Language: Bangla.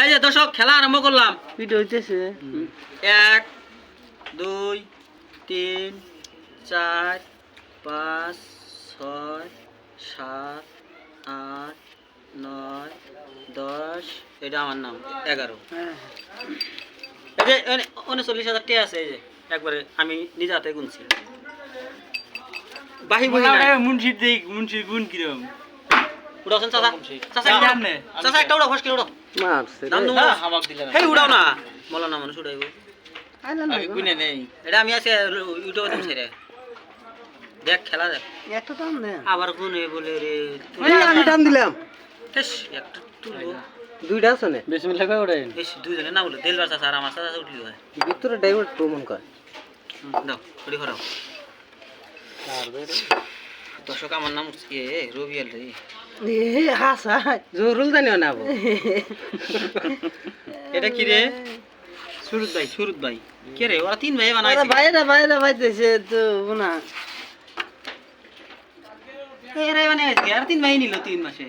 এই যে দর্শক খেলা আরম্ভ করলাম। ভিডিও হইতেছে 1 2 3 4 5 6 7 8 9 10 এটা আমার নাম 11। এই যে 39,000 টাকা আছে এই যে একবারে আমি নিজে হাতে গুনছি। বাহি বহি নাই মুন্সি দেখ মুন্সি গুণ কিরম উড়াছেন চাচা চাচা জানে চাচা একটা উড়াও ফসকে উড়াও মারছে নাম দমু হামাক দিলে হেই উড়াও না বলো না মানুষ উড়াইবো আগে গুনে নেই এটা আমি আছে ইউটিউবে দিমছি রে দেখ খেলা দেখ এত দাম দেন আবার গুনে বলে রে আমি দাম দিলাম হেস একটা তুলবো দুইটা আছে না বিসমিল্লাহ কই ওড়াই বেশ দুইজনে না বলে দেলবার চাচা আর আমার চাচা উঠলি হয় ভিতরে ড্রাইভার প্রমাণ কর দাও রেডি করাও দর্শক আমার নাম রবিয়াল রে এ হাসা জরুল জানিও না এটা কি রে সুরত ভাই কে রে ওরা তিন ভাই বানাইছে বাইরে বাইতেছে তো না এরাই বানাইছে আর তিন ভাই নিল 3 মাসে